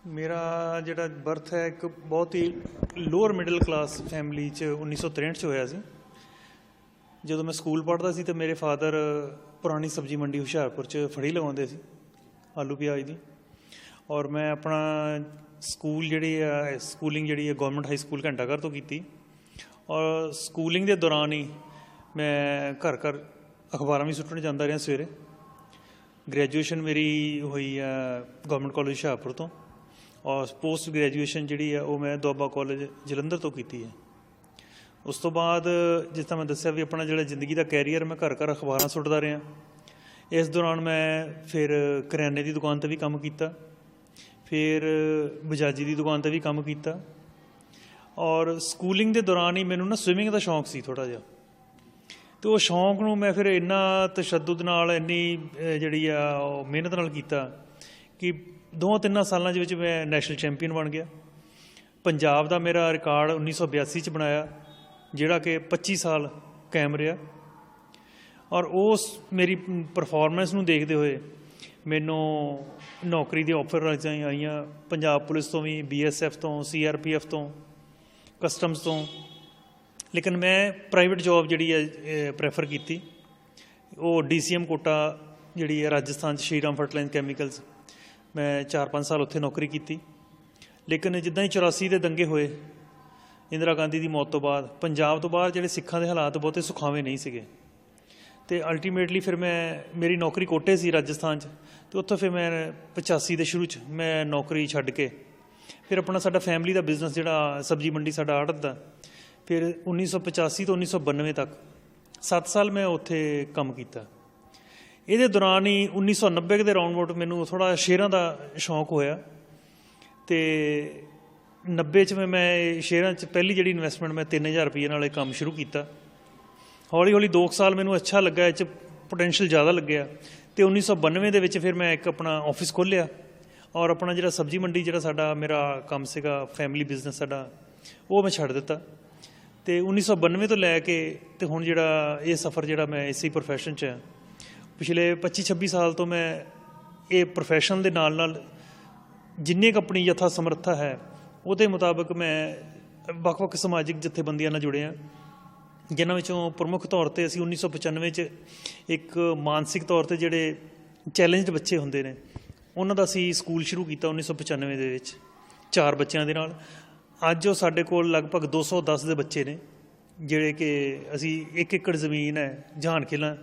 मेरा ਜਿਹੜਾ ਬਰਥ ਹੈ ਇੱਕ ਬਹੁਤ ਹੀ ਲੋਅਰ ਮਿਡਲ ਕਲਾਸ ਫੈਮਿਲੀ 'ਚ 1963 'ਚ ਹੋਇਆ ਸੀ। ਜਦੋਂ ਮੈਂ ਸਕੂਲ ਪੜ੍ਹਦਾ ਸੀ ਤਾਂ ਮੇਰੇ ਫਾਦਰ ਪੁਰਾਣੀ ਸਬਜ਼ੀ ਮੰਡੀ ਹੁਸ਼ਿਆਰਪੁਰ 'ਚ ਫੜੀ ਲਗਾਉਂਦੇ ਸੀ ਆਲੂ ਪਿਆਜ਼ ਦੀ। ਔਰ ਮੈਂ ਆਪਣਾ ਸਕੂਲਿੰਗ ਜਿਹੜੀ ਹੈ ਗੌਰਮੈਂਟ ਹਾਈ ਸਕੂਲ ਘੰਟਾਘਰ ਤੋਂ ਕੀਤੀ। ਔਰ ਸਕੂਲਿੰਗ ਦੇ ਦੌਰਾਨ ਹੀ ਮੈਂ ਘਰ ਘਰ ਅਖਬਾਰਾਂ ਵੀ ਸੁੱਟਣ ਜਾਂਦਾ ਰਿਹਾ ਸਵੇਰੇ। ਗ੍ਰੈਜੂਏਸ਼ਨ ਮੇਰੀ ਹੋਈ ਹੈ ਗੌਰਮੈਂਟ ਕਾਲਜ ਹੁਸ਼ਿਆਰਪੁਰ ਤੋਂ। ਔਰ ਪੋਸਟ ਗ੍ਰੈਜੂਏਸ਼ਨ ਜਿਹੜੀ ਹੈ ਉਹ ਮੈਂ ਦੁਆਬਾ ਕਾਲਜ ਜਲੰਧਰ ਤੋਂ ਕੀਤੀ ਹੈ। ਉਸ ਤੋਂ ਬਾਅਦ ਜਿਸ ਤਰ੍ਹਾਂ ਮੈਂ ਦੱਸਿਆ ਵੀ ਆਪਣਾ ਜਿਹੜਾ ਜ਼ਿੰਦਗੀ ਦਾ ਕੈਰੀਅਰ ਮੈਂ ਘਰ ਘਰ ਅਖਬਾਰਾਂ ਸੁੱਟਦਾ ਰਿਹਾ। ਇਸ ਦੌਰਾਨ ਮੈਂ ਫਿਰ ਕਰਿਆਨੇ ਦੀ ਦੁਕਾਨ 'ਤੇ ਵੀ ਕੰਮ ਕੀਤਾ, ਫਿਰ ਬਜਾਜੀ ਦੀ ਦੁਕਾਨ 'ਤੇ ਵੀ ਕੰਮ ਕੀਤਾ। ਔਰ ਸਕੂਲਿੰਗ ਦੇ ਦੌਰਾਨ ਹੀ ਮੈਨੂੰ ਨਾ ਸਵਿਮਿੰਗ ਦਾ ਸ਼ੌਂਕ ਸੀ ਥੋੜ੍ਹਾ ਜਿਹਾ, ਅਤੇ ਉਹ ਸ਼ੌਂਕ ਨੂੰ ਮੈਂ ਫਿਰ ਇੰਨਾ ਤਸ਼ੱਦਦ ਨਾਲ ਇੰਨੀ ਜਿਹੜੀ ਆ ਉਹ ਮਿਹਨਤ ਨਾਲ ਕੀਤਾ ਕਿ 2-3 ਸਾਲਾਂ ਦੇ ਵਿੱਚ ਮੈਂ ਨੈਸ਼ਨਲ ਚੈਂਪੀਅਨ ਬਣ ਗਿਆ। ਪੰਜਾਬ ਦਾ ਮੇਰਾ ਰਿਕਾਰਡ 1982 'ਚ ਬਣਾਇਆ, ਜਿਹੜਾ ਕਿ 25 ਸਾਲ ਕਾਇਮ ਰਿਹਾ। ਔਰ ਉਸ ਮੇਰੀ ਪਰਫੋਰਮੈਂਸ ਨੂੰ ਦੇਖਦੇ ਹੋਏ ਮੈਨੂੰ ਨੌਕਰੀ ਦੇ ਆਫਰ ਆਈਆਂ ਪੰਜਾਬ ਪੁਲਿਸ ਤੋਂ ਵੀ, BSF ਤੋਂ, CRPF ਤੋਂ, ਕਸਟਮਸ ਤੋਂ। ਲੇਕਿਨ ਮੈਂ ਪ੍ਰਾਈਵੇਟ ਜੋਬ ਜਿਹੜੀ ਹੈ ਪ੍ਰੈਫਰ ਕੀਤੀ। ਉਹ DCM ਕੋਟਾ ਜਿਹੜੀ ਹੈ ਰਾਜਸਥਾਨ 'ਚ ਸ਼੍ਰੀ ਰਾਮ ਫਰਟੀਲਾਈਜ਼ ਕੈਮੀਕਲਸ, ਮੈਂ 4-5 ਸਾਲ ਉੱਥੇ ਨੌਕਰੀ ਕੀਤੀ। ਲੇਕਿਨ ਜਿੱਦਾਂ ਹੀ 84 ਦੇ ਦੰਗੇ ਹੋਏ ਇੰਦਰਾ ਗਾਂਧੀ ਦੀ ਮੌਤ ਤੋਂ ਬਾਅਦ, ਪੰਜਾਬ ਤੋਂ ਬਾਹਰ ਜਿਹੜੇ ਸਿੱਖਾਂ ਦੇ ਹਾਲਾਤ ਬਹੁਤੇ ਸੁਖਾਵੇਂ ਨਹੀਂ ਸੀਗੇ। ਅਤੇ ਅਲਟੀਮੇਟਲੀ ਫਿਰ ਮੇਰੀ ਨੌਕਰੀ ਕੋਟੇ ਸੀ ਰਾਜਸਥਾਨ 'ਚ, ਅਤੇ ਉੱਥੋਂ ਫਿਰ ਮੈਂ 85 ਦੇ ਸ਼ੁਰੂ 'ਚ ਮੈਂ ਨੌਕਰੀ ਛੱਡ ਕੇ ਫਿਰ ਆਪਣਾ ਸਾਡਾ ਫੈਮਿਲੀ ਦਾ ਬਿਜ਼ਨਸ ਜਿਹੜਾ ਸਬਜ਼ੀ ਮੰਡੀ ਸਾਡਾ ਆੜਤ ਦਾ, ਫਿਰ 1985 ਤੋਂ 1992 ਤੱਕ 7 ਸਾਲ ਮੈਂ ਉੱਥੇ ਕੰਮ ਕੀਤਾ। ਇਹਦੇ ਦੌਰਾਨ ਹੀ 1990 ਦੇ ਰਾਊਂਡ ਅਬਾਊਟ ਮੈਨੂੰ ਥੋੜ੍ਹਾ ਸ਼ੇਅਰਾਂ ਦਾ ਸ਼ੌਂਕ ਹੋਇਆ, ਅਤੇ 90 'ਚ ਮੈਂ ਸ਼ੇਅਰਾਂ 'ਚ ਪਹਿਲੀ ਜਿਹੜੀ ਇਨਵੈਸਟਮੈਂਟ ਮੈਂ 3000 ਰੁਪਏ ਨਾਲ ਇਹ ਕੰਮ ਸ਼ੁਰੂ ਕੀਤਾ। ਹੌਲੀ ਹੌਲੀ 2 ਸਾਲ ਮੈਨੂੰ ਅੱਛਾ ਲੱਗਾ, ਇਹ 'ਚ ਪੋਟੈਂਸ਼ੀਅਲ ਜ਼ਿਆਦਾ ਲੱਗਿਆ, ਅਤੇ 1992 ਦੇ ਵਿੱਚ ਫਿਰ ਮੈਂ ਇੱਕ ਆਪਣਾ ਆਫਿਸ ਖੋਲ੍ਹਿਆ। ਔਰ ਆਪਣਾ ਜਿਹੜਾ ਸਬਜ਼ੀ ਮੰਡੀ ਜਿਹੜਾ ਸਾਡਾ ਮੇਰਾ ਕੰਮ ਸੀਗਾ ਫੈਮਿਲੀ ਬਿਜ਼ਨਸ ਸਾਡਾ, ਉਹ ਮੈਂ ਛੱਡ ਦਿੱਤਾ। ਅਤੇ 1992 ਤੋਂ ਲੈ ਕੇ ਅਤੇ ਹੁਣ ਜਿਹੜਾ ਇਹ ਸਫ਼ਰ ਜਿਹੜਾ ਮੈਂ ਇਸੇ ਪ੍ਰੋਫੈਸ਼ਨ 'ਚ ਹੈ, ਪਿਛਲੇ 25-26 ਸਾਲ ਤੋਂ ਮੈਂ ਇਹ ਪ੍ਰੋਫੈਸ਼ਨ ਦੇ ਨਾਲ ਨਾਲ ਜਿੰਨੇ ਕੁ ਆਪਣੀ ਯਥਾ ਸਮਰੱਥਾ ਹੈ ਉਹਦੇ ਮੁਤਾਬਕ ਮੈਂ ਵੱਖ-ਵੱਖ ਸਮਾਜਿਕ ਜਥੇਬੰਦੀਆਂ ਨਾਲ ਜੁੜਿਆ, ਜਿਨ੍ਹਾਂ ਵਿੱਚੋਂ ਪ੍ਰਮੁੱਖ ਤੌਰ 'ਤੇ ਅਸੀਂ 1995 'ਚ ਇੱਕ ਮਾਨਸਿਕ ਤੌਰ 'ਤੇ ਜਿਹੜੇ ਚੈਲੰਜਡ ਬੱਚੇ ਹੁੰਦੇ ਨੇ ਉਹਨਾਂ ਦਾ ਅਸੀਂ ਸਕੂਲ ਸ਼ੁਰੂ ਕੀਤਾ 1995 ਦੇ ਵਿੱਚ 4 ਬੱਚਿਆਂ ਦੇ ਨਾਲ। ਅੱਜ ਉਹ ਸਾਡੇ ਕੋਲ ਲਗਭਗ 210 ਦੇ ਬੱਚੇ ਨੇ, ਜਿਹੜੇ ਕਿ ਅਸੀਂ 1 ਏਕੜ ਜ਼ਮੀਨ ਹੈ ਜਹਾਨ ਖੇਲਾਂ,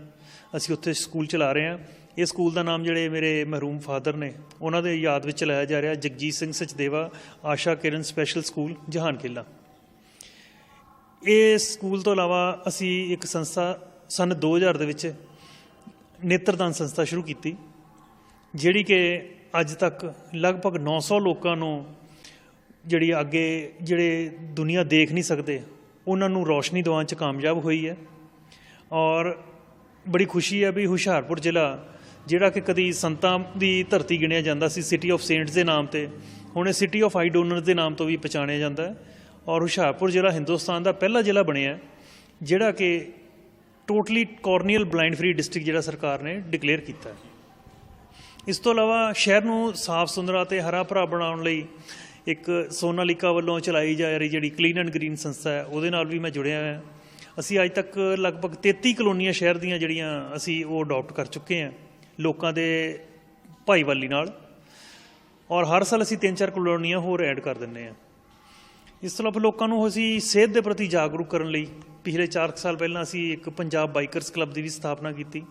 ਅਸੀਂ ਉੱਥੇ ਸਕੂਲ ਚਲਾ ਰਹੇ ਹਾਂ। ਇਹ ਸਕੂਲ ਦਾ ਨਾਮ ਜਿਹੜੇ ਮੇਰੇ ਮਰਹੂਮ ਫਾਦਰ ਨੇ ਉਹਨਾਂ ਦੇ ਯਾਦ ਵਿੱਚ ਚਲਾਇਆ ਜਾ ਰਿਹਾ, ਜਗਜੀਤ ਸਿੰਘ ਸਚਦੇਵਾ ਆਸ਼ਾ ਕਿਰਨ ਸਪੈਸ਼ਲ ਸਕੂਲ ਜਹਾਨ ਖੇਲਾਂ। ਇਹ ਸਕੂਲ ਤੋਂ ਇਲਾਵਾ ਅਸੀਂ ਇੱਕ ਸੰਸਥਾ ਸੰਨ 2000 ਦੇ ਵਿੱਚ ਨੇਤਰਦਾਨ ਸੰਸਥਾ ਸ਼ੁਰੂ ਕੀਤੀ, ਜਿਹੜੀ ਕਿ ਅੱਜ ਤੱਕ ਲਗਭਗ 900 ਲੋਕਾਂ ਨੂੰ ਜਿਹੜੀ ਅੱਗੇ ਜਿਹੜੇ ਦੁਨੀਆ ਦੇਖ ਨਹੀਂ ਸਕਦੇ ਉਹਨਾਂ ਨੂੰ ਰੌਸ਼ਨੀ ਦਿਵਾਉਣ 'ਚ ਕਾਮਯਾਬ ਹੋਈ ਹੈ। ਔਰ ਬੜੀ ਖੁਸ਼ੀ ਹੈ ਵੀ ਹੁਸ਼ਿਆਰਪੁਰ ਜ਼ਿਲ੍ਹਾ ਜਿਹੜਾ ਕਿ ਕਦੀ ਸੰਤਾਂ ਦੀ ਧਰਤੀ ਗਿਣਿਆ ਜਾਂਦਾ ਸੀ, ਸਿਟੀ ਆਫ ਸੇਂਟਸ ਦੇ ਨਾਮ 'ਤੇ, ਹੁਣ ਇਹ ਸਿਟੀ ਆਫ ਆਈ ਡੋਨਰਸ ਦੇ ਨਾਮ ਤੋਂ ਵੀ ਪਛਾਣਿਆ ਜਾਂਦਾ ਹੈ। ਔਰ ਹੁਸ਼ਿਆਰਪੁਰ ਜ਼ਿਲ੍ਹਾ ਹਿੰਦੁਸਤਾਨ ਦਾ ਪਹਿਲਾ ਜ਼ਿਲ੍ਹਾ ਬਣਿਆ ਜਿਹੜਾ ਕਿ totally corneal blind free district ਜਿਹੜਾ ਸਰਕਾਰ ਨੇ ਡਿਕਲੇਅਰ ਕੀਤਾ ਹੈ। ਇਸ ਤੋਂ ਇਲਾਵਾ ਸ਼ਹਿਰ ਨੂੰ ਸਾਫ਼ ਸੁਥਰਾ ਅਤੇ ਹਰਾ ਭਰਾ ਬਣਾਉਣ ਲਈ ਇੱਕ ਸੋਨਾਲੀਕਾ ਵੱਲੋਂ ਚਲਾਈ ਜਾ ਰਹੀ ਜਿਹੜੀ ਕਲੀਨ ਐਂਡ ਗ੍ਰੀਨ ਸੰਸਥਾ ਹੈ ਉਹਦੇ ਨਾਲ ਵੀ ਮੈਂ ਜੁੜਿਆ ਹੋਇਆ। ਅਸੀਂ ਅੱਜ ਤੱਕ ਲਗਭਗ 33 ਕਲੋਨੀਆਂ ਸ਼ਹਿਰ ਦੀਆਂ ਜਿਹੜੀਆਂ ਅਸੀਂ ਉਹ ਅਡੋਪਟ ਕਰ ਚੁੱਕੇ ਹਾਂ ਲੋਕਾਂ ਦੇ ਭਾਈਵਾਲੀ ਨਾਲ। ਔਰ ਹਰ ਸਾਲ ਅਸੀਂ 3-4 ਕਲੋਨੀਆਂ ਹੋਰ ਐਡ ਕਰ ਦਿੰਦੇ ਹਾਂ। ਇਸ ਤੋਂ ਇਲਾਵਾ ਲੋਕਾਂ ਨੂੰ ਅਸੀਂ ਸਿਹਤ ਦੇ ਪ੍ਰਤੀ ਜਾਗਰੂਕ ਕਰਨ ਲਈ ਪਿਛਲੇ 4 ਸਾਲ ਪਹਿਲਾਂ ਅਸੀਂ ਇੱਕ ਪੰਜਾਬ ਬਾਈਕਰਸ ਕਲੱਬ ਦੀ ਵੀ ਸਥਾਪਨਾ ਕੀਤੀ।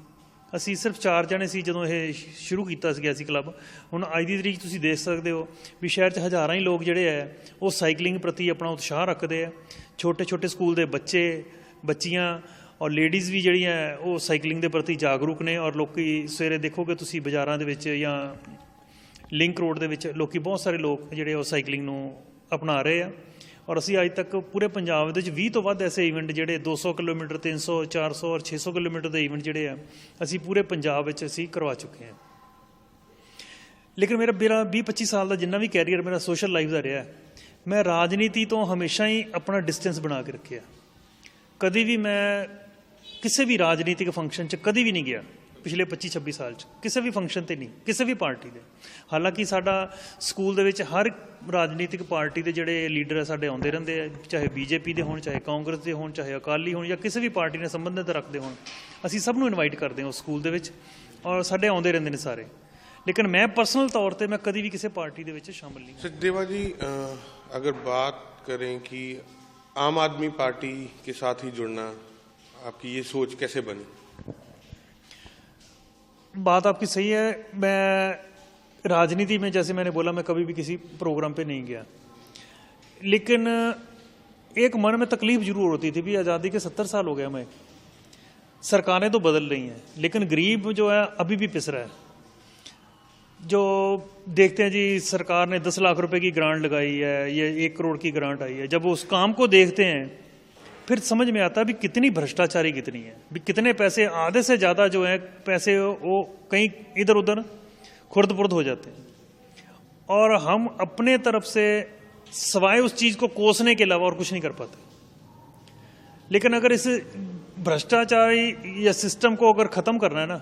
ਅਸੀਂ ਸਿਰਫ 4 ਜਣੇ ਸੀ ਜਦੋਂ ਇਹ ਸ਼ੁਰੂ ਕੀਤਾ ਸੀਗਾ ਅਸੀਂ ਕਲੱਬ। ਹੁਣ ਅੱਜ ਦੀ ਤਰੀਕ ਤੁਸੀਂ ਦੇਖ ਸਕਦੇ ਹੋ ਵੀ ਸ਼ਹਿਰ 'ਚ ਹਜ਼ਾਰਾਂ ਹੀ ਲੋਕ ਜਿਹੜੇ ਹੈ ਉਹ ਸਾਈਕਲਿੰਗ ਪ੍ਰਤੀ ਆਪਣਾ ਉਤਸ਼ਾਹ ਰੱਖਦੇ ਆ। ਛੋਟੇ ਛੋਟੇ ਸਕੂਲ ਦੇ ਬੱਚੇ ਬੱਚੀਆਂ ਔਰ ਲੇਡੀਜ਼ ਵੀ ਜਿਹੜੀਆਂ ਉਹ ਸਾਈਕਲਿੰਗ ਦੇ ਪ੍ਰਤੀ ਜਾਗਰੂਕ ਨੇ। ਔਰ ਲੋਕ ਸਵੇਰੇ ਦੇਖੋਗੇ ਤੁਸੀਂ ਬਾਜ਼ਾਰਾਂ ਦੇ ਵਿੱਚ ਜਾਂ ਲਿੰਕ ਰੋਡ ਦੇ ਵਿੱਚ ਬਹੁਤ ਸਾਰੇ ਲੋਕ ਜਿਹੜੇ ਉਹ ਸਾਈਕਲਿੰਗ ਨੂੰ ਅਪਣਾ ਰਹੇ ਆ। ਔਰ ਅਸੀਂ ਅੱਜ ਤੱਕ ਪੂਰੇ ਪੰਜਾਬ ਦੇ ਵਿੱਚ 20 ਤੋਂ ਵੱਧ ਐਸੇ ਈਵੈਂਟ ਜਿਹੜੇ 200 ਕਿਲੋਮੀਟਰ, 300, 400 ਔਰ 600 ਕਿਲੋਮੀਟਰ ਦੇ ਈਵੈਂਟ ਜਿਹੜੇ ਆ ਅਸੀਂ ਪੂਰੇ ਪੰਜਾਬ ਵਿੱਚ ਅਸੀਂ ਕਰਵਾ ਚੁੱਕੇ ਹਾਂ। ਲੇਕਿਨ ਮੇਰਾ 20-25 ਸਾਲ ਦਾ ਜਿੰਨਾ ਵੀ ਕੈਰੀਅਰ ਮੇਰਾ ਸੋਸ਼ਲ ਲਾਈਫ ਦਾ ਰਿਹਾ, ਮੈਂ ਰਾਜਨੀਤੀ ਤੋਂ ਹਮੇਸ਼ਾ ਹੀ ਆਪਣਾ ਡਿਸਟੈਂਸ ਬਣਾ ਕੇ ਰੱਖਿਆ। ਕਦੀ ਵੀ ਮੈਂ ਕਿਸੇ ਵੀ ਰਾਜਨੀਤਿਕ ਫੰਕਸ਼ਨ 'ਚ ਕਦੀ ਵੀ ਨਹੀਂ ਗਿਆ। ਪਿਛਲੇ 25-26 ਸਾਲ 'ਚ ਕਿਸੇ ਵੀ ਫੰਕਸ਼ਨ ਤੇ ਨਹੀਂ, ਕਿਸੇ ਵੀ ਪਾਰਟੀ ਦੇ। ਹਾਲਾਂਕਿ ਸਾਡਾ ਸਕੂਲ ਦੇ ਵਿੱਚ ਹਰ ਰਾਜਨੀਤਿਕ ਪਾਰਟੀ ਦੇ ਜਿਹੜੇ ਲੀਡਰ ਆ ਸਾਡੇ ਆਉਂਦੇ ਰਹਿੰਦੇ ਆ, ਚਾਹੇ ਬੀਜੇਪੀ ਦੇ ਹੋਣ, ਚਾਹੇ ਕਾਂਗਰਸ ਦੇ ਹੋਣ, ਚਾਹੇ ਅਕਾਲੀ ਹੋਣ, ਜਾਂ ਕਿਸੇ ਵੀ ਪਾਰਟੀ ਨਾਲ ਸੰਬੰਧਿਤ ਰੱਖਦੇ ਹੋਣ, ਅਸੀਂ ਸਭ ਨੂੰ ਇਨਵਾਈਟ ਕਰਦੇ ਹਾਂ ਉਸ ਸਕੂਲ ਦੇ ਵਿੱਚ, ਔਰ ਸਾਡੇ ਆਉਂਦੇ ਰਹਿੰਦੇ ਨੇ ਸਾਰੇ। लेकिन मैं पर्सनल तौर पे मैं कभी भी किसी पार्टी दे विच शामिल नहीं। सचदेवा जी, अगर बात करें कि आम आदमी पार्टी के साथ ही जुड़ना, आपकी ये सोच कैसे बनी? बात आपकी सही है। मैं राजनीति में, जैसे मैंने बोला, मैं कभी भी किसी प्रोग्राम पे नहीं गया, लेकिन एक मन में तकलीफ जरूर होती थी भी आज़ादी के 70 साल हो गए हमें, सरकारें तो बदल रही हैं, लेकिन गरीब जो है अभी भी पिस रहा है। जो देखते हैं जी सरकार ने 10 लाख रुपए की ग्रांट लगाई है, ये 1 करोड़ की ग्रांट आई है, जब उस काम को देखते हैं फिर समझ में आता है भी कितनी भ्रष्टाचारी कितनी है, भी कितने पैसे, आधे से ज़्यादा जो है पैसे वो कहीं इधर उधर खुर्द पुर्द हो जाते हैं, और हम अपने तरफ से सवाए उस चीज़ को कोसने के अलावा और कुछ नहीं कर पाते। लेकिन अगर इस भ्रष्टाचारी या सिस्टम को अगर ख़त्म करना है ना,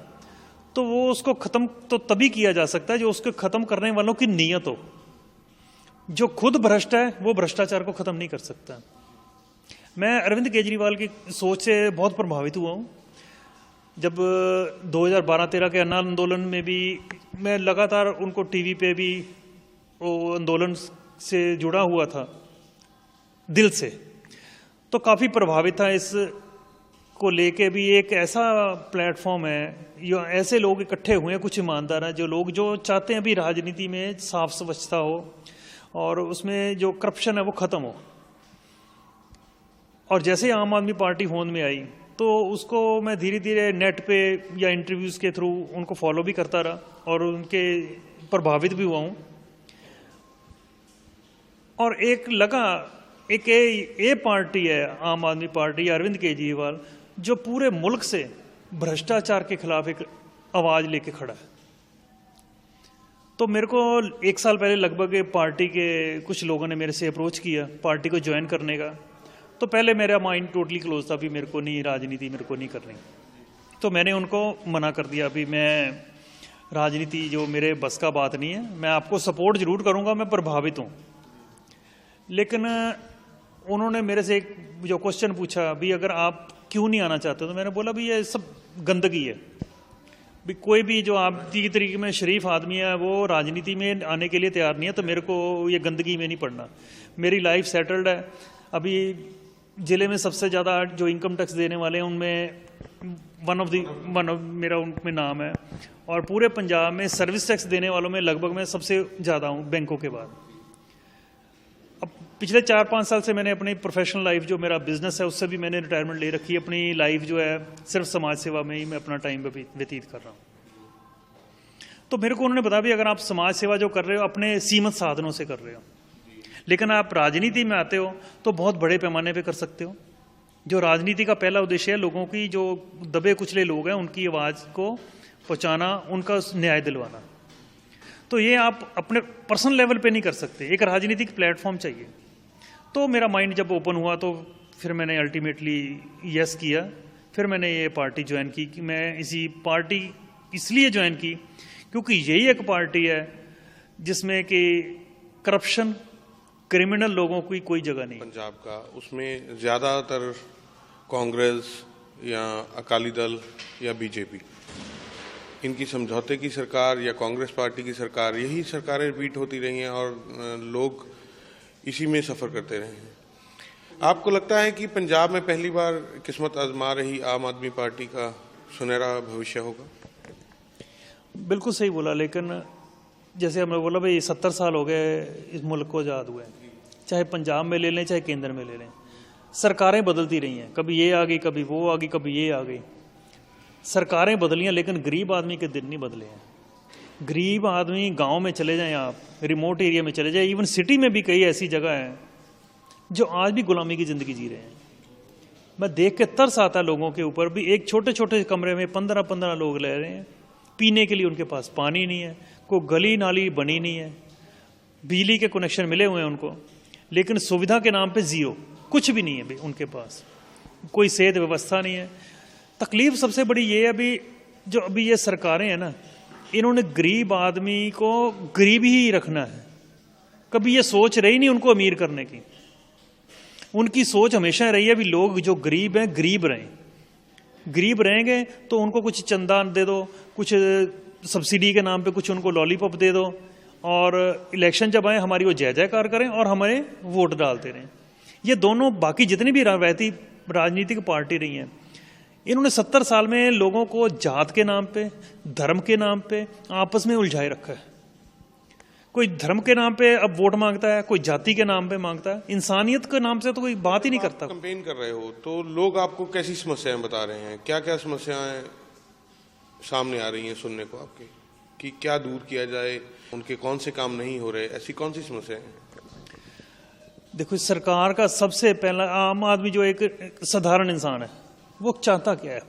तो वो उसको ख़त्म तो तभी किया जा सकता है जो उसको ख़त्म करने वालों की नीयत हो। जो खुद भ्रष्ट है वो भ्रष्टाचार को ख़त्म नहीं कर सकता। मैं अरविंद केजरीवाल की सोच से बहुत प्रभावित हुआ हूँ। जब 2012-13 के अन्ना आंदोलन में भी मैं लगातार उनको टीवी पे भी वो आंदोलन से जुड़ा हुआ था दिल से, तो काफ़ी प्रभावित था इस को लेके भी। एक ऐसा प्लेटफॉर्म है, या ऐसे लोग इकट्ठे हुए हैं, कुछ ईमानदार हैं, जो लोग जो चाहते हैं भी राजनीति में साफ स्वच्छता हो और उसमें जो करप्शन है वो ख़त्म हो। और जैसे ही आम आदमी पार्टी होंद में आई तो उसको मैं धीरे धीरे नेट पे या इंटरव्यूज़ के थ्रू उनको फॉलो भी करता रहा और उनके प्रभावित भी हुआ हूँ। और एक लगा एक ये पार्टी है आम आदमी पार्टी, अरविंद केजरीवाल, जो पूरे मुल्क से भ्रष्टाचार के खिलाफ एक आवाज़ लेके खड़ा है। तो मेरे को 1 साल पहले लगभग पार्टी के कुछ लोगों ने मेरे से अप्रोच किया पार्टी को ज्वाइन करने का। तो पहले मेरा माइंड टोटली क्लोज था, भी मेरे को नहीं, राजनीति मेरे को नहीं करनी। तो मैंने उनको मना कर दिया, भी मैं राजनीति जो मेरे बस का बात नहीं है, मैं आपको सपोर्ट ज़रूर करूँगा, मैं प्रभावित हूँ। लेकिन उन्होंने मेरे से एक जो क्वेश्चन पूछा, भी अगर आप क्यों नहीं आना चाहते, तो मैंने बोला भी ये सब गंदगी है, भी कोई भी जो आपकी तरीके में शरीफ आदमी है वो राजनीति में आने के लिए तैयार नहीं है, तो मेरे को ये गंदगी में नहीं पड़ना। मेरी लाइफ सेटल्ड है। अभी ज़िले में सबसे ज़्यादा जो इनकम टैक्स देने वाले हैं उनमें वन ऑफ मेरा उनमें नाम है, और पूरे पंजाब में सर्विस टैक्स देने वालों में लगभग मैं सबसे ज़्यादा हूँ बैंकों के बाद। अब पिछले 4-5 साल से मैंने अपनी प्रोफेशनल लाइफ, जो मेरा बिजनेस है, उससे भी मैंने रिटायरमेंट ले रखी है। अपनी लाइफ जो है सिर्फ समाज सेवा में ही मैं अपना टाइम व्यतीत कर रहा हूँ। तो मेरे को उन्होंने बताया भी अगर आप समाज सेवा जो कर रहे हो अपने सीमित साधनों से कर रहे हो, लेकिन आप राजनीति में आते हो तो बहुत बड़े पैमाने पे कर सकते हो। जो राजनीति का पहला उद्देश्य है लोगों की, जो दबे कुचले लोग हैं उनकी आवाज़ को पहुँचाना, उनका न्याय दिलवाना। तो ये आप अपने पर्सनल लेवल पे नहीं कर सकते, एक राजनीतिक प्लेटफॉर्म चाहिए। तो मेरा माइंड जब ओपन हुआ तो फिर मैंने अल्टीमेटली यस किया। फिर मैंने ये पार्टी ज्वाइन की। कि मैं इसी पार्टी इसलिए ज्वाइन की क्योंकि यही एक पार्टी है जिसमें कि करप्शन, क्रिमिनल लोगों की कोई जगह नहीं। पंजाब का उसमें ज़्यादातर कांग्रेस या अकाली दल या बीजेपी, इनकी समझौते की सरकार या कांग्रेस पार्टी की सरकार, यही सरकारें रिपीट होती रही हैं और लोग इसी में सफ़र करते रहे हैं। आपको लगता है कि पंजाब में पहली बार किस्मत आजमा रही आम आदमी पार्टी का सुनहरा भविष्य होगा? बिल्कुल सही बोला। लेकिन जैसे हमने बोला भाई 70 साल हो गए इस मुल्क को आज़ाद हुए, चाहे पंजाब में ले लें चाहे केंद्र में ले लें, सरकारें बदलती रही हैं। कभी ये आ गई, कभी वो आ गई, कभी ये आ गई। सरकारें बदली हैं लेकिन गरीब आदमी के दिन नहीं बदले हैं। गरीब आदमी गांव में चले जाएं, आप रिमोट एरिया में चले जाएं, इवन सिटी में भी कई ऐसी जगह हैं जो आज भी गुलामी की ज़िंदगी जी रहे हैं। मैं देख के तरस आता है लोगों के ऊपर भी। एक छोटे छोटे कमरे में 15-15 लोग रह रहे हैं, पीने के लिए उनके पास पानी नहीं है, कोई गली नाली बनी नहीं है, बिजली के कनेक्शन मिले हुए हैं उनको, लेकिन सुविधा के नाम पे जीरो, कुछ भी नहीं है उनके पास, कोई सेहत व्यवस्था नहीं है। तकलीफ सबसे बड़ी ये है अभी जो अभी ये सरकारें हैं ना, इन्होंने गरीब आदमी को गरीब ही रखना है, कभी ये सोच रही नहीं उनको अमीर करने की। उनकी सोच हमेशा रही है भी लोग जो गरीब हैं गरीब रहें, गरीब रहेंगे तो उनको कुछ चंदा दे दो, कुछ सब्सिडी के नाम पे कुछ उनको लॉलीपॉप दे दो, और इलेक्शन जब आए हमारी वो जय जयकार करें और हमें वोट डालते रहें। ये दोनों बाकी जितनी भी रवायती राजनीतिक पार्टी रही हैं, इन्होंने 70 साल में लोगों को जात के नाम पे, धर्म के नाम पे आपस में उलझाए रखा है। कोई धर्म के नाम पे अब वोट मांगता है, कोई जाति के नाम पे मांगता है, इंसानियत के नाम से तो कोई बात ही नहीं करता। कैंपेन कर रहे हो तो लोग आपको कैसी समस्याएं बता रहे हैं, क्या क्या समस्याएं सामने आ रही हैं सुनने को आपके, कि क्या दूर किया जाए, उनके कौन से काम नहीं हो रहे, ऐसी कौन सी समस्याएं हैं? देखो, सरकार का सबसे पहला, आम आदमी जो एक साधारण इंसान है वो चाहता क्या है?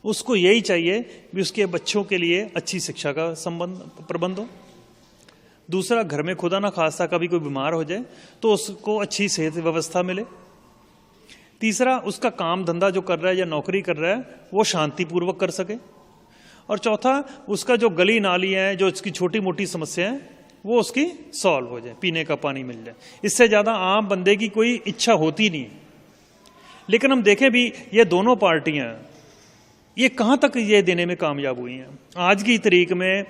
उसको यही चाहिए कि उसके बच्चों के लिए अच्छी शिक्षा का प्रबंध हो। दूसरा, घर में खुदा ना खास्ता कभी कोई बीमार हो जाए तो उसको अच्छी सेहत व्यवस्था मिले। तीसरा, उसका काम धंधा जो कर रहा है या नौकरी कर रहा है वो शांतिपूर्वक कर सके। और चौथा, उसका जो गली नाली है, जो उसकी छोटी मोटी समस्या है, वो उसकी सॉल्व हो जाए, पीने का पानी मिल जाए। इससे ज़्यादा आम बंदे की कोई इच्छा होती नहीं है। लेकिन हम देखें भी, ये दोनों पार्टियां ये कहाँ तक ये देने में कामयाब हुई हैं। आज की तारीख में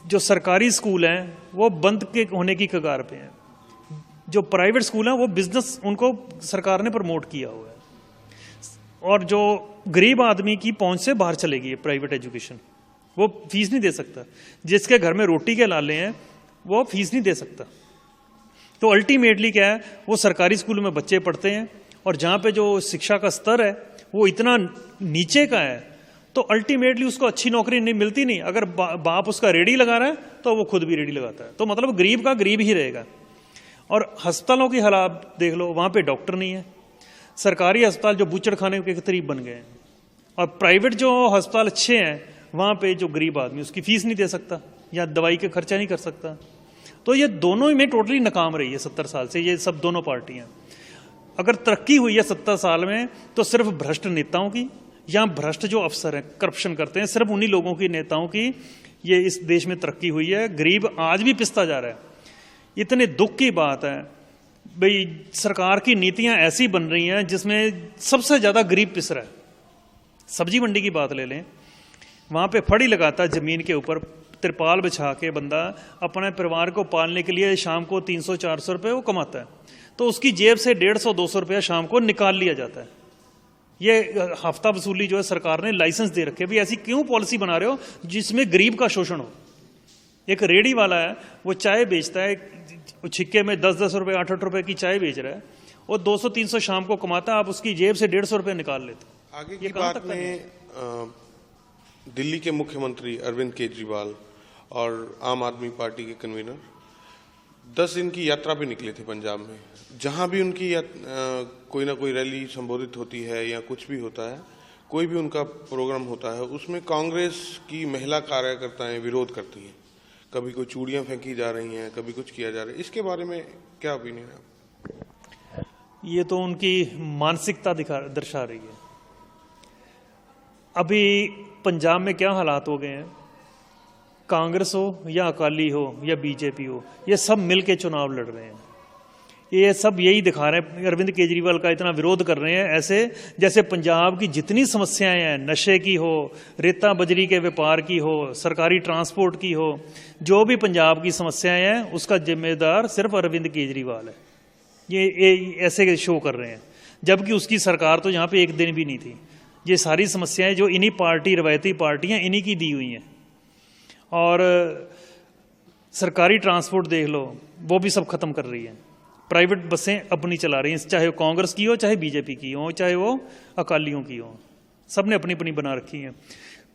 जो सरकारी स्कूल हैं वो बंद के होने की कगार पे हैं। जो प्राइवेट स्कूल हैं वो बिजनेस, उनको सरकार ने प्रमोट किया हुआ है, और जो गरीब आदमी की पहुंच से बाहर चलेगी प्राइवेट एजुकेशन, वो फीस नहीं दे सकता। जिसके घर में रोटी के लाले हैं वो फीस नहीं दे सकता। तो अल्टीमेटली क्या है, वो सरकारी स्कूलों में बच्चे पढ़ते हैं, और जहाँ पे जो शिक्षा का स्तर है वो इतना नीचे का है, तो अल्टीमेटली उसको अच्छी नौकरी नहीं मिलती। नहीं, अगर बाप उसका रेडी लगा रहा है तो वो खुद भी रेडी लगाता है, तो मतलब गरीब का गरीब ही रहेगा। और अस्पतालों की हालात देख लो, वहाँ पे डॉक्टर नहीं है। सरकारी अस्पताल जो बूचड़ खाने के करीब बन गए हैं, और प्राइवेट जो अस्पताल अच्छे हैं वहाँ पे जो गरीब आदमी उसकी फीस नहीं दे सकता या दवाई का खर्चा नहीं कर सकता। तो ये दोनों में टोटली नाकाम रही है 70 साल से ये सब दोनों पार्टियाँ। अगर तरक्की हुई है 70 साल में तो सिर्फ भ्रष्ट नेताओं की, या भ्रष्ट जो अफसर हैं करप्शन करते हैं, सिर्फ उन्हीं लोगों की, नेताओं की ये इस देश में तरक्की हुई है। गरीब आज भी पिसता जा रहा है। इतने दुख की बात है भाई, सरकार की नीतियां ऐसी बन रही हैं जिसमें सबसे ज्यादा गरीब पिस रहा है। सब्जी मंडी की बात ले लें, वहां पे फड़ी लगाता है जमीन के ऊपर, तिरपाल बिछा के बंदा अपने परिवार को पालने के लिए शाम को 300-400 रुपये वो कमाता है, तो उसकी जेब से 150-200 रुपया शाम को निकाल लिया जाता है। ये हफ्ता वसूली जो है सरकार ने लाइसेंस दे रखे, भाई ऐसी क्यों पॉलिसी बना रहे हो जिसमें गरीब का शोषण हो। एक रेडी वाला है, वो चाय बेचता है, छिक्के में 10-10 रुपये 8-8 रुपये की चाय बेच रहा है, और 200-300 शाम को कमाता है, आप उसकी जेब से 150 रुपये निकाल लेते। आगे की बात में दिल्ली के मुख्यमंत्री अरविंद केजरीवाल और आम आदमी पार्टी के कन्वीनर 10 दिन की यात्रा पे निकले थे पंजाब में। जहां भी उनकी कोई ना कोई रैली संबोधित होती है या कुछ भी होता है, कोई भी उनका प्रोग्राम होता है, उसमें कांग्रेस की महिला कार्यकर्ताएं विरोध करती हैं। कभी कोई चूड़ियां फेंकी जा रही हैं, कभी कुछ किया जा रहा है। इसके बारे में क्या ओपिनियन है? ये तो उनकी मानसिकता दर्शा रही है। अभी पंजाब में क्या हालात हो गए हैं, कांग्रेस हो या अकाली हो या बीजेपी हो, ये सब मिलके चुनाव लड़ रहे हैं। ये सब यही दिखा रहे हैं, अरविंद केजरीवाल का इतना विरोध कर रहे हैं, ऐसे जैसे पंजाब की जितनी समस्याएं हैं, नशे की हो, रेता बजरी के व्यापार की हो, सरकारी ट्रांसपोर्ट की हो, जो भी पंजाब की समस्याएं हैं उसका जिम्मेदार सिर्फ अरविंद केजरीवाल है। ये ऐसे शो कर रहे हैं, जबकि उसकी सरकार तो यहाँ पे एक दिन भी नहीं थी। ये सारी समस्याएं जो इन्हीं पार्टी, रवायती पार्टियां इन्हीं की दी हुई हैं। और सरकारी ट्रांसपोर्ट देख लो, वो भी सब खत्म कर रही है। प्राइवेट बसें अपनी चला रही हैं, चाहे वो कांग्रेस की हो, चाहे बीजेपी की हो, चाहे वो अकालियों की हो, सब ने अपनी अपनी बना रखी है।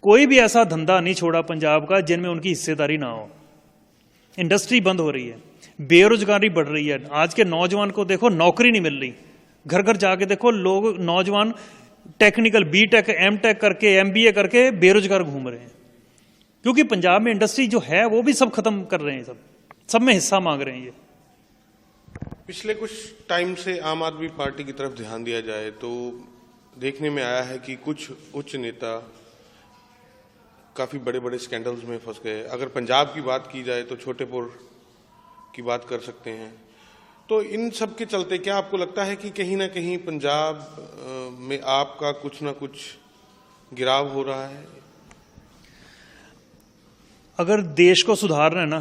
कोई भी ऐसा धंधा नहीं छोड़ा पंजाब का जिनमें उनकी हिस्सेदारी ना हो। इंडस्ट्री बंद हो रही है, बेरोजगारी बढ़ रही है। आज के नौजवान को देखो, नौकरी नहीं मिल रही। घर घर जाके देखो, लोग नौजवान टेक्निकल बीटेक एमटेक करके एमबीए करके बेरोजगार घूम रहे हैं, क्योंकि पंजाब में इंडस्ट्री जो है वो भी सब खत्म कर रहे हैं। सब में हिस्सा मांग रहे हैं। ये पिछले कुछ टाइम से आम आदमी पार्टी की तरफ ध्यान दिया जाए तो देखने में आया है कि कुछ उच्च नेता काफ़ी बड़े बड़े स्कैंडल्स में फंस गए। अगर पंजाब की बात की जाए तो छोटेपुर की बात कर सकते हैं। तो इन सब के चलते क्या आपको लगता है कि कहीं ना कहीं पंजाब में आपका कुछ ना कुछ गिराव हो रहा है? अगर देश को सुधारना है ना,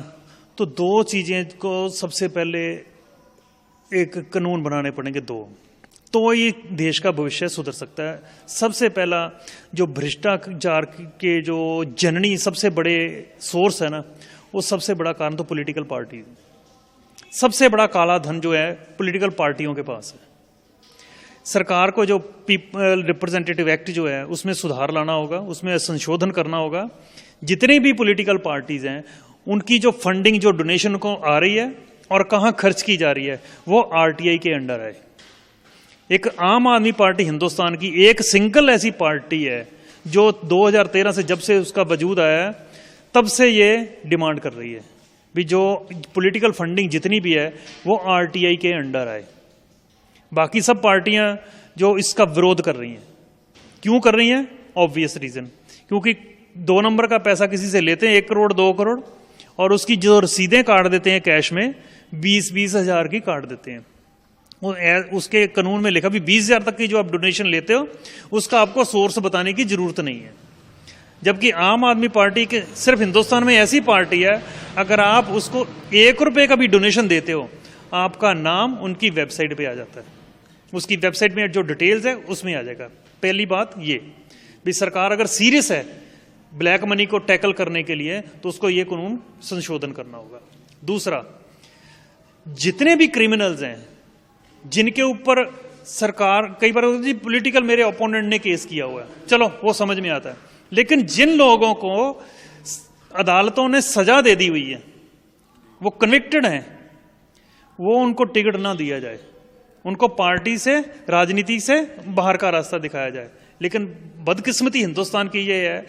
तो दो चीजें को सबसे पहले एक कानून बनाने पड़ेंगे, दो, तो ये देश का भविष्य सुधर सकता है। सबसे पहला, जो भ्रष्टाचार के जो जननी सबसे बड़े सोर्स है ना, वो सबसे बड़ा कारण तो पॉलिटिकल पार्टी, सबसे बड़ा काला धन जो है पॉलिटिकल पार्टियों के पास है। सरकार को जो पीपल रिप्रेजेंटेटिव एक्ट जो है उसमें सुधार लाना होगा, उसमें संशोधन करना होगा। जितनी भी पॉलिटिकल पार्टीज हैं उनकी जो फंडिंग, जो डोनेशन को आ रही है और कहाँ खर्च की जा रही है, वो आरटीआई के अंडर है। एक आम आदमी पार्टी हिंदुस्तान की एक सिंगल ऐसी पार्टी है जो 2013 से, जब से उसका वजूद आया है, तब से ये डिमांड कर रही है भी जो पॉलिटिकल फंडिंग जितनी भी है वो आरटीआई के अंडर आए। बाकी सब पार्टियां जो इसका विरोध कर रही हैं, क्यों कर रही हैं? ऑब्वियस रीजन, क्योंकि 2 नंबर का पैसा किसी से लेते हैं 1 करोड़ 2 करोड़, और उसकी जो रसीदें काट देते हैं कैश में 20-20 हजार की काट देते हैं। उसके कानून में लिखा भी 20 हजार तक की जो आप डोनेशन लेते हो उसका आपको सोर्स बताने की जरूरत नहीं है। जबकि आम आदमी पार्टी के सिर्फ हिंदुस्तान में ऐसी पार्टी है, अगर आप उसको 1 रुपए का भी डोनेशन देते हो, आपका नाम उनकी वेबसाइट पे आ जाता है, उसकी वेबसाइट में जो डिटेल्स है उसमें आ जाएगा। पहली बात ये भी, सरकार अगर सीरियस है ब्लैक मनी को टैकल करने के लिए तो उसको ये कानून संशोधन करना होगा। दूसरा, जितने भी क्रिमिनल्स हैं जिनके ऊपर सरकार, कई बार जी पॉलिटिकल मेरे ओपोनेंट ने केस किया हुआ है, चलो वो समझ में आता है, लेकिन जिन लोगों को अदालतों ने सजा दे दी हुई है, वो कन्विक्टेड हैं, वो उनको टिकट ना दिया जाए, उनको पार्टी से, राजनीति से बाहर का रास्ता दिखाया जाए। लेकिन बदकिस्मती हिंदुस्तान की ये है,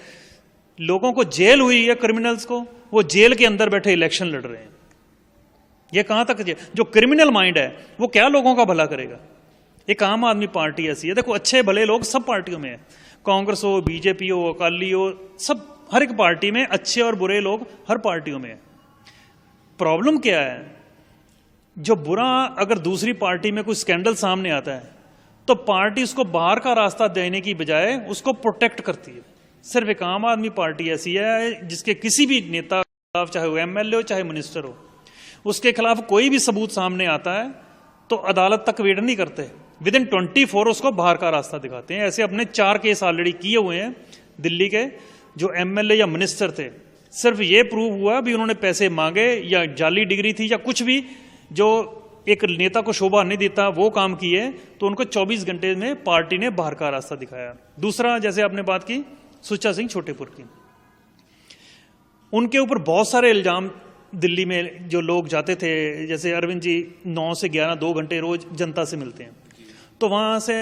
लोगों को जेल हुई है, क्रिमिनल्स को, वो जेल के अंदर बैठे इलेक्शन लड़ रहे हैं। ये कहां तक? जो क्रिमिनल माइंड है वो क्या लोगों का भला करेगा? एक आम आदमी पार्टी ऐसी है, देखो अच्छे भले लोग सब पार्टियों में है, कांग्रेस हो, बीजेपी हो, अकाली हो, सब, हर एक पार्टी में अच्छे और बुरे लोग हर पार्टियों में है। प्रॉब्लम क्या है? जो बुरा, अगर दूसरी पार्टी में कोई स्कैंडल सामने आता है तो पार्टी उसको बाहर का रास्ता देने की बजाय उसको प्रोटेक्ट करती है। सिर्फ एक आम आदमी पार्टी ऐसी है जिसके किसी भी नेता, चाहे वो एमएलए हो चाहे मिनिस्टर हो, उसके खिलाफ कोई भी सबूत सामने आता है तो अदालत तक वेट नहीं करते, विदिन 24 उसको बाहर का रास्ता दिखाते हैं। ऐसे अपने 4 केस ऑलरेडी किए हुए हैं दिल्ली के, जो एमएलए या मिनिस्टर थे, सिर्फ ये प्रूव हुआ भी उन्होंने पैसे मांगे या जाली डिग्री थी या कुछ भी जो एक नेता को शोभा नहीं देता वो काम किए, तो उनको 24 घंटे में पार्टी ने बाहर का रास्ता दिखाया। दूसरा, जैसे आपने बात की सुच्चा सिंह छोटेपुर की, उनके ऊपर बहुत सारे इल्जाम, दिल्ली में जो लोग जाते थे, जैसे अरविंद जी 9 से 11 2 घंटे रोज जनता से मिलते हैं, तो वहाँ से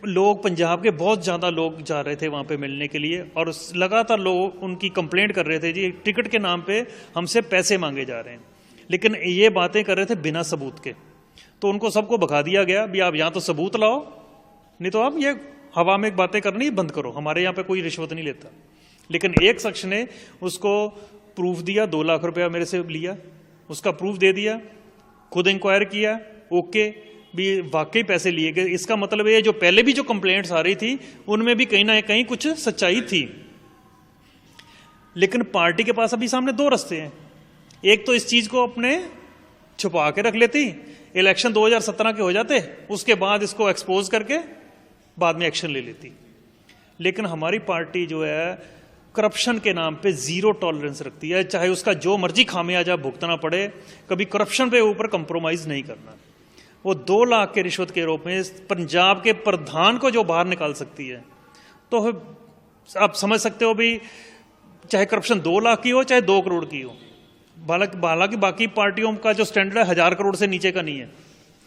लोग, पंजाब के बहुत ज़्यादा लोग जा रहे थे वहाँ पे मिलने के लिए, और लगातार लोग उनकी कंप्लेंट कर रहे थे, जी टिकट के नाम पे हमसे पैसे मांगे जा रहे हैं, लेकिन ये बातें कर रहे थे बिना सबूत के। तो उनको सबको भगा दिया गया भी आप यहाँ तो सबूत लाओ, नहीं तो आप ये हवा में बातें करनी बंद करो, हमारे यहाँ पे कोई रिश्वत नहीं लेता। लेकिन एक शख्स ने उसको प्रूफ दिया, 2 लाख रुपया मेरे से लिया, उसका प्रूफ दे दिया, खुद इंक्वायर किया, ओके भी वाकई पैसे लिए गए। इसका मतलब ये जो पहले भी जो कंप्लेंट्स आ रही थी उनमें भी कहीं ना कहीं कुछ सच्चाई थी। लेकिन पार्टी के पास अभी सामने 2 रास्ते हैं, एक तो इस चीज को अपने छुपा के रख लेती, इलेक्शन 2017 के हो जाते, उसके बाद इसको एक्सपोज करके बाद में एक्शन ले लेती। लेकिन हमारी पार्टी जो है करप्शन के नाम पे 0 टॉलरेंस रखती है, चाहे उसका जो मर्जी खामियाजा भुगतना पड़े, कभी करप्शन पे ऊपर कंप्रोमाइज नहीं करना। वो 2 लाख के रिश्वत के रूप में पंजाब के प्रधान को जो बाहर निकाल सकती है, तो आप समझ सकते हो भी, चाहे करप्शन 2 लाख की हो चाहे 2 करोड़ की हो। हालांकि बाकी पार्टियों का जो स्टैंडर्ड है 1000 करोड़ से नीचे का नहीं है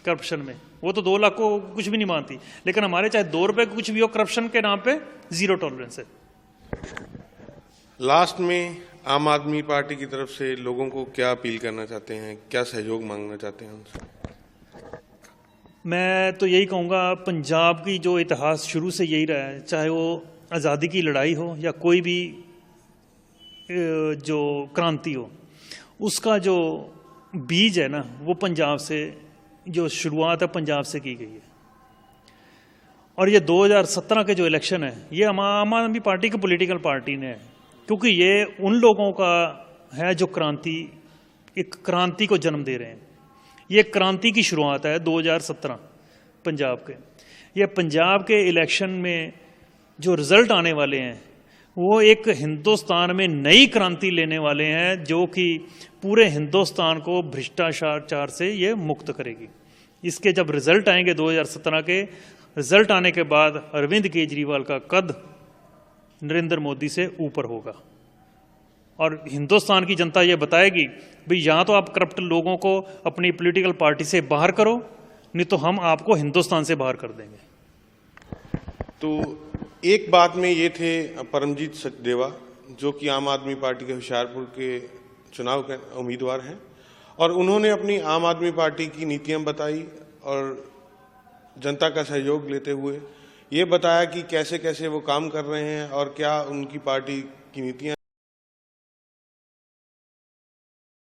करप्शन में, वो तो 2 लाख को कुछ भी नहीं मानती, लेकिन हमारे चाहे 2 रुपए कुछ भी हो, करप्शन के नाम पे 0 टॉलरेंस है। लास्ट में आम आदमी पार्टी की तरफ से लोगों को क्या अपील करना चाहते हैं, क्या सहयोग मांगना चाहते हैं उनसे? मैं तो यही कहूँगा, पंजाब की जो इतिहास शुरू से यही रहा है, चाहे वो आज़ादी की लड़ाई हो या कोई भी जो क्रांति हो, उसका जो बीज है ना, वो पंजाब से, जो शुरुआत है पंजाब से की गई है। और ये 2017 के जो इलेक्शन है, ये आम आदमी पार्टी की पॉलिटिकल पार्टी ने है, क्योंकि ये उन लोगों का है जो एक क्रांति को जन्म दे रहे हैं। ये क्रांति की शुरुआत है 2017 पंजाब के। ये पंजाब के इलेक्शन में जो रिजल्ट आने वाले हैं, वो एक हिंदुस्तान में नई क्रांति लेने वाले हैं, जो कि पूरे हिंदुस्तान को भ्रष्टाचार से ये मुक्त करेगी। इसके जब रिजल्ट आएंगे 2017 के, रिजल्ट आने के बाद अरविंद केजरीवाल का कद नरेंद्र मोदी से ऊपर होगा और हिंदुस्तान की जनता ये बताएगी, भाई यहाँ तो आप करप्ट लोगों को अपनी पॉलिटिकल पार्टी से बाहर करो, नहीं तो हम आपको हिंदुस्तान से बाहर कर देंगे। तो एक बात में ये थे परमजीत सचदेवा, जो कि आम आदमी पार्टी के होशियारपुर के चुनाव के उम्मीदवार हैं, और उन्होंने अपनी आम आदमी पार्टी की नीतियां बताई और जनता का सहयोग लेते हुए ये बताया कि कैसे कैसे वो काम कर रहे हैं और क्या उनकी पार्टी की नीतियां